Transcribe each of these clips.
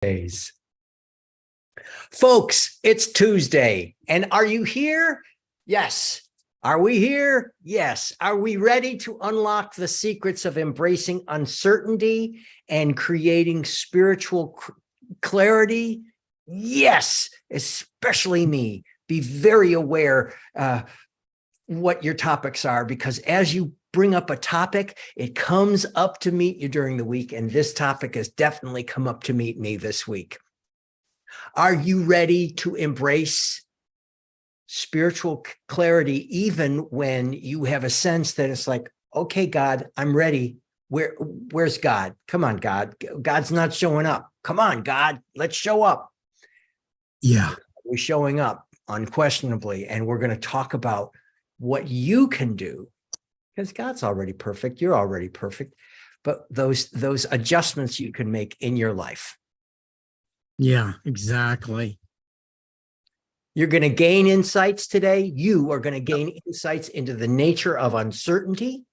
Days. Folks, it's Tuesday. And are you here? Yes. Are we here? Yes. Are we ready to unlock the secrets of embracing uncertainty and creating spiritual clarity? Yes, especially me. Be very aware what your topics are, because as you bring up a topic, it comes up to meet you during the week. And this topic has definitely come up to meet me this week. Are you ready to embrace spiritual clarity, even when you have a sense that it's like, okay, God, I'm ready. Where's God? Come on, God. God's not showing up. Come on, God, let's show up. Yeah. We're showing up unquestionably. And we're going to talk about what you can do, because God's already perfect. You're already perfect. But those adjustments you can make in your life. Yeah, exactly. You're going to gain insights today. You are going to gain insights into the nature of uncertainty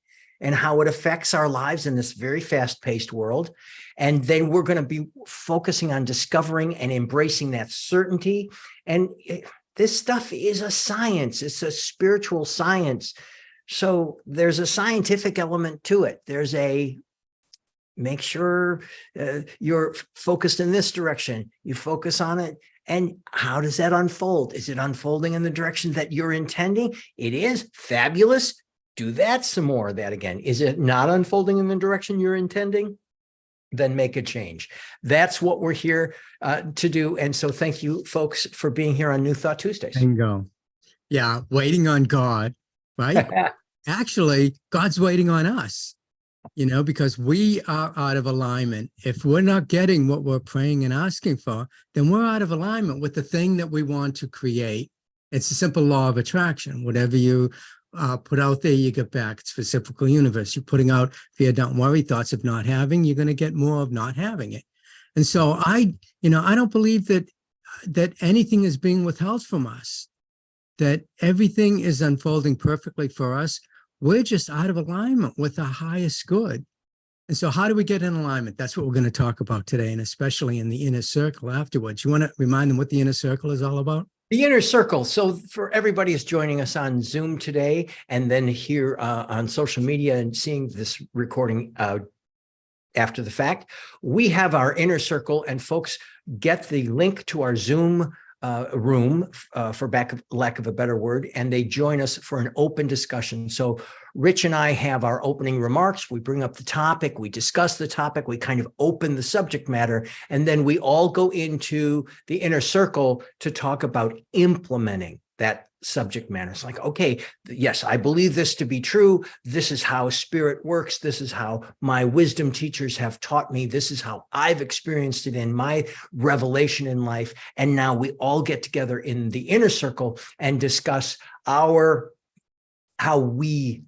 and how it affects our lives in this very fast-paced world. And then we're going to be focusing on discovering and embracing that certainty. And this stuff is a science. It's a spiritual science. So there's a scientific element to it. There's a make sure you're focused in this direction. You focus on it. And how does that unfold? Is it unfolding in the direction that you're intending? It is fabulous. Do that some more of that again. Is it not unfolding in the direction you're intending? Then make a change. That's what we're here to do. And so thank you, folks, for being here on New Thought Tuesdays. Bingo. Yeah, waiting on God, right? Actually, God's waiting on us, because we are out of alignment. If we're not getting what we're praying and asking for, then we're out of alignment with the thing that we want to create. It's a simple law of attraction. Whatever you put out there, you get back. It's reciprocal universe. You're putting out fear, don't worry, thoughts of not having, you're going to get more of not having it. And so I don't believe that anything is being withheld from us, that everything is unfolding perfectly for us. We're just out of alignment with the highest good. And so how do we get in alignment? That's what we're going to talk about today, and especially in the inner circle afterwards. You want to remind them what the inner circle is all about? The inner circle. So for everybody who's joining us on Zoom today, and then here on social media and seeing this recording after the fact, we have our inner circle, and folks get the link to our Zoom room, for lack of a better word, and they join us for an open discussion. So Rich and I have our opening remarks. We bring up the topic, we discuss the topic, we kind of open the subject matter, and then we all go into the inner circle to talk about implementing that subject matter. It's like, okay, yes, I believe this to be true. This is how spirit works. This is how my wisdom teachers have taught me. This is how I've experienced it in my revelation in life. And now we all get together in the inner circle and discuss how we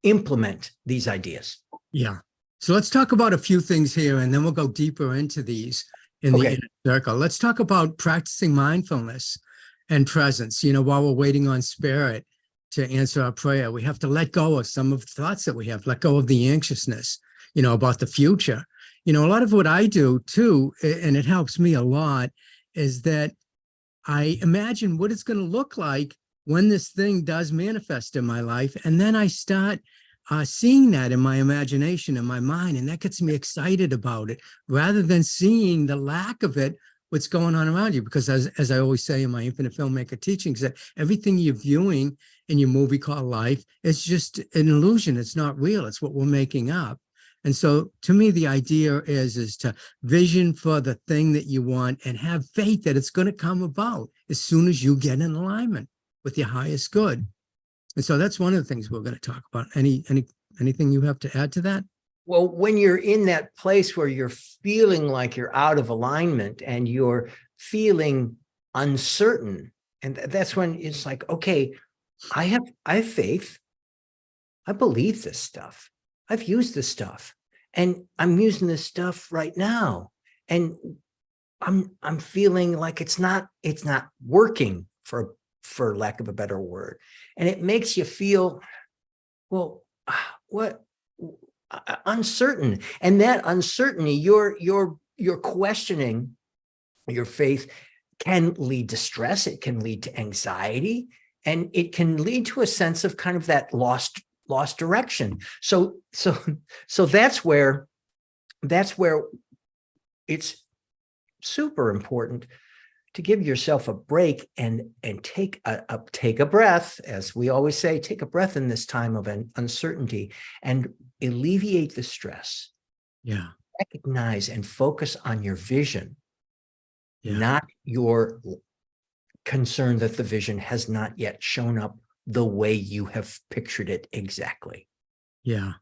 implement these ideas. Yeah. So let's talk about a few things here, and then we'll go deeper into these in the inner circle. Let's talk about practicing mindfulness and presence. While we're waiting on spirit to answer our prayer, we have to let go of some of the thoughts that we have, let go of the anxiousness, about the future. A lot of what I do too, and it helps me a lot, is that I imagine what it's going to look like when this thing does manifest in my life. And then I start seeing that in my imagination, in my mind, and that gets me excited about it, rather than seeing the lack of it, what's going on around you. Because as I always say in my infinite filmmaker teachings, that everything you're viewing in your movie called life is just an illusion. It's not real. It's what we're making up. And so to me, the idea is to vision for the thing that you want and have faith that it's going to come about as soon as you get in alignment with your highest good. And so that's one of the things we're going to talk about. Anything you have to add to that? Well, when you're in that place where you're feeling like you're out of alignment and you're feeling uncertain, and that's when it's like, okay, I have faith. I believe this stuff. I've used this stuff, and I'm using this stuff right now. And I'm feeling like it's not working, for lack of a better word. And it makes you feel, well, what uncertain. And that uncertainty, you're your questioning your faith can lead to stress. It can lead to anxiety, and it can lead to a sense of kind of that lost direction. So that's where it's super important to give yourself a break and take a breath, as we always say, take a breath in this time of uncertainty and alleviate the stress. Yeah. Recognize and focus on your vision, Yeah. not your concern that the vision has not yet shown up the way you have pictured it exactly. Yeah.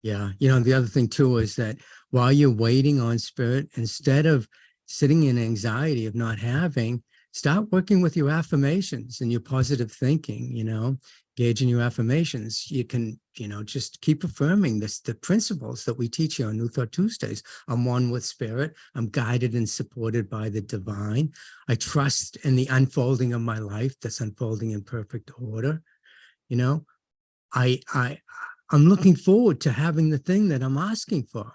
Yeah. The other thing too is that while you're waiting on spirit, instead of sitting in anxiety of not having, start working with your affirmations and your positive thinking, engage in your affirmations. You can, just keep affirming the principles that we teach you on New Thought Tuesdays. I'm one with spirit. I'm guided and supported by the divine. I trust in the unfolding of my life that's unfolding in perfect order. I'm looking forward to having the thing that I'm asking for.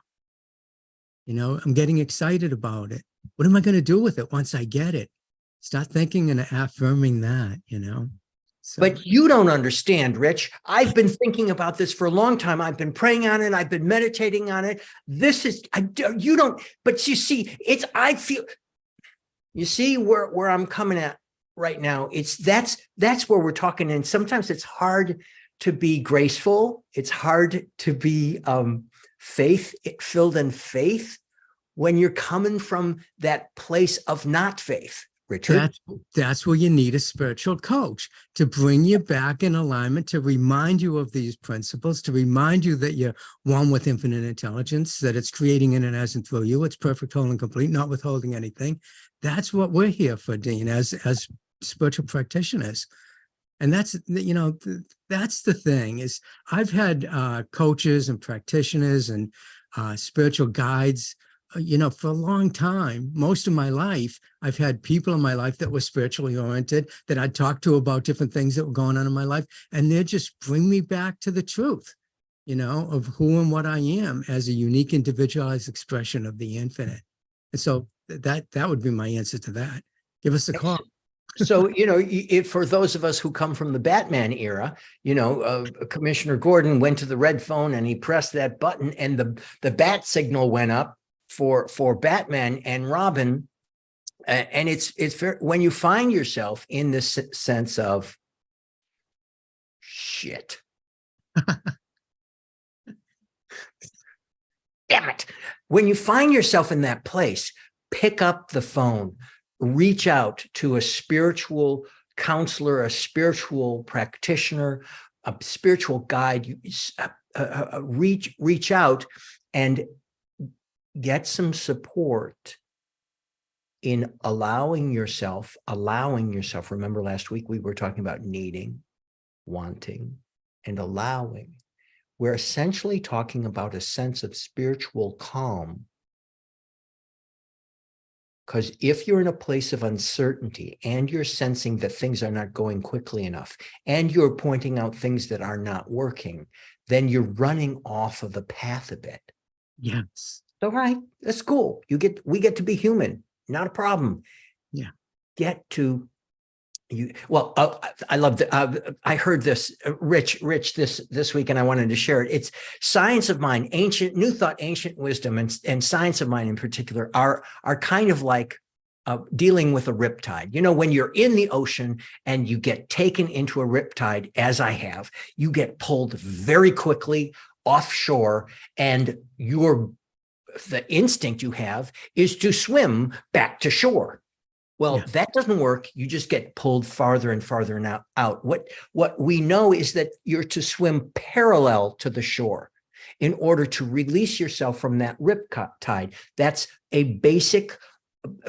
I'm getting excited about it. What am I going to do with it once I get it? Start thinking and affirming that, So. But you don't understand, Rich. I've been thinking about this for a long time. I've been praying on it. I've been meditating on it. You don't, but you see, you see where I'm coming at right now. That's where we're talking. And sometimes it's hard to be graceful. It's hard to be filled in faith when you're coming from that place of not faith, Richard. That's where you need a spiritual coach to bring you back in alignment, to remind you of these principles, to remind you that you're one with infinite intelligence, that it's creating in and as and through you. It's perfect, whole, and complete, not withholding anything. That's what we're here for, Dean, as spiritual practitioners. And that's the thing is I've had coaches and practitioners and spiritual guides, for a long time. Most of my life, I've had people in my life that were spiritually oriented that I'd talk to about different things that were going on in my life. And they just bring me back to the truth, of who and what I am as a unique individualized expression of the infinite. And so that would be my answer to that. Give us a call. So, for those of us who come from the Batman era, Commissioner Gordon went to the red phone and he pressed that button and the bat signal went up for Batman and Robin. And it's fair when you find yourself in this sense of shit. Damn it. When you find yourself in that place, pick up the phone, reach out to a spiritual counselor, a spiritual practitioner, a spiritual guide. Reach out and get some support in allowing yourself. Remember last week we were talking about needing, wanting, and allowing. We're essentially talking about a sense of spiritual calm. Because if you're in a place of uncertainty and you're sensing that things are not going quickly enough and you're pointing out things that are not working, then you're running off of the path a bit. Yes. All right, that's cool. We get to be human, not a problem. Yeah. Get to you. Well, I love that. I heard this, Rich, this week, and I wanted to share it. It's Science of Mind, New Thought, Ancient Wisdom, and Science of Mind in particular are kind of like dealing with a riptide. When you're in the ocean and you get taken into a riptide, as I have, you get pulled very quickly offshore, and the instinct you have is to swim back to shore. Well, yeah. That doesn't work. You just get pulled farther and farther out. What we know is that you're to swim parallel to the shore in order to release yourself from that riptide. That's a basic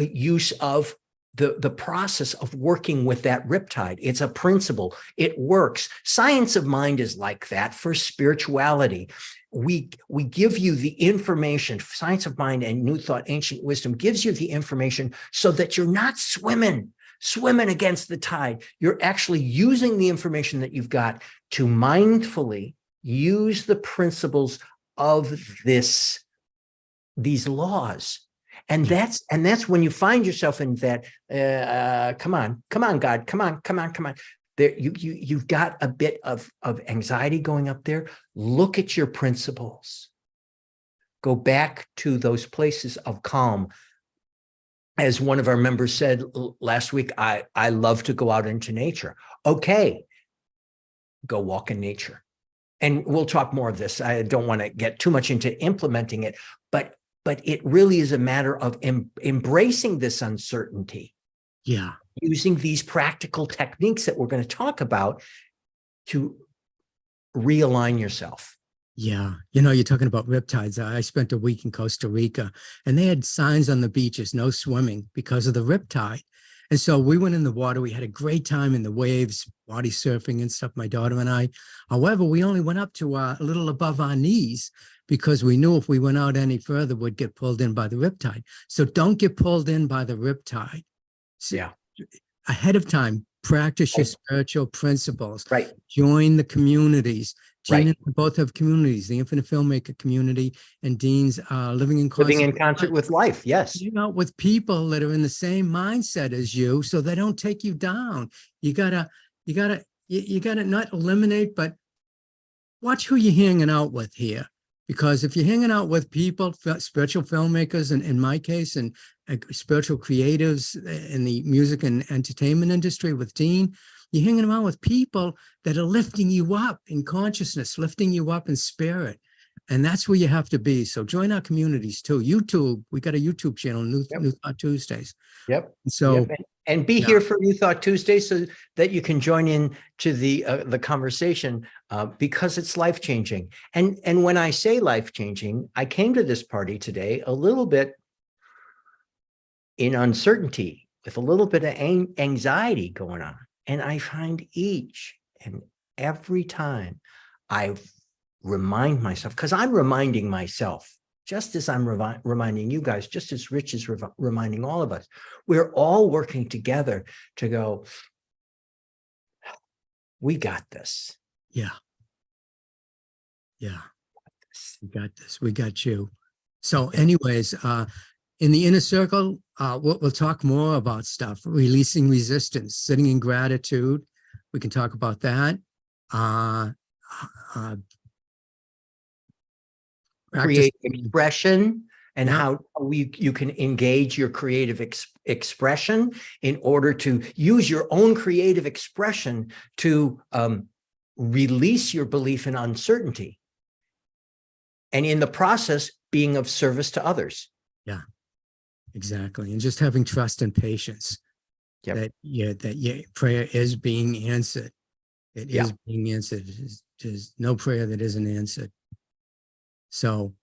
use of the process of working with that riptide. It's a principle. It works. Science of Mind is like that for spirituality. We give you the information. Science of Mind and New Thought, Ancient Wisdom gives you the information so that you're not swimming against the tide. You're actually using the information that you've got to mindfully use the principles of these laws And that's when you find yourself in that, come on, God, come on. There, you've got a bit of anxiety going up there. Look at your principles. Go back to those places of calm. As one of our members said last week, I love to go out into nature. Okay, go walk in nature. And we'll talk more of this. I don't want to get too much into implementing it, but it really is a matter of embracing this uncertainty. Yeah. Using these practical techniques that we're going to talk about to realign yourself. Yeah. You're talking about riptides. I spent a week in Costa Rica and they had signs on the beaches, no swimming because of the riptide. And so we went in the water. We had a great time in the waves, body surfing and stuff, my daughter and I. However, we only went up to a little above our knees because we knew if we went out any further, we'd get pulled in by the riptide. So don't get pulled in by the riptide. Yeah. Ahead of time, practice your spiritual principles. Right. Join the communities. Gene Right. and I both have communities, the Infinite Filmmaker community and Dean's Living in Concert with Life. Yes. With people that are in the same mindset as you, so they don't take you down. You gotta not eliminate, but watch who you're hanging out with here. Because if you're hanging out with people, spiritual filmmakers, and in my case, and spiritual creatives in the music and entertainment industry with Dean, you're hanging around with people that are lifting you up in consciousness, lifting you up in spirit. And that's where you have to be. So join our communities too. YouTube, we got a YouTube channel, New Thought Tuesdays. Yep. So and be here for New Thought Tuesday so that you can join in to the conversation because it's life-changing. And when I say life-changing, I came to this party today a little bit in uncertainty with a little bit of anxiety going on. And I find each and every time I remind myself, because I'm reminding myself, just as I'm reminding you guys, just as Rich is reminding all of us, we're all working together to go, we got this. Yeah. Yeah. We got this. We got you. So anyways, in the inner circle, we'll talk more about stuff, releasing resistance, sitting in gratitude. We can talk about that. Creative expression and how you can engage your creative expression in order to use your own creative expression to release your belief in uncertainty. And in the process, being of service to others. Yeah. Exactly. And just having trust and patience that prayer is being answered. It is being answered. There's no prayer that isn't answered. So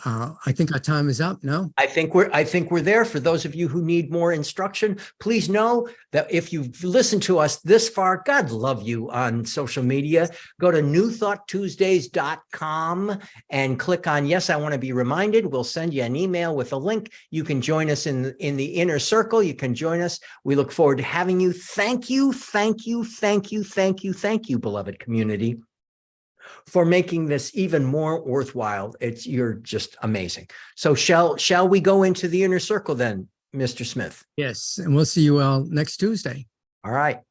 I think our time is up. No, I think we're there. For those of you who need more instruction, please know that if you've listened to us this far, God love you on social media. Go to newthoughttuesdays.com and click on Yes, I Want to Be Reminded. We'll send you an email with a link. You can join us in the inner circle. You can join us. We look forward to having you. Thank you, beloved community, for making this even more worthwhile. You're just amazing. So shall we go into the inner circle then, Mr. Smith? Yes. And we'll see you all next Tuesday. All right.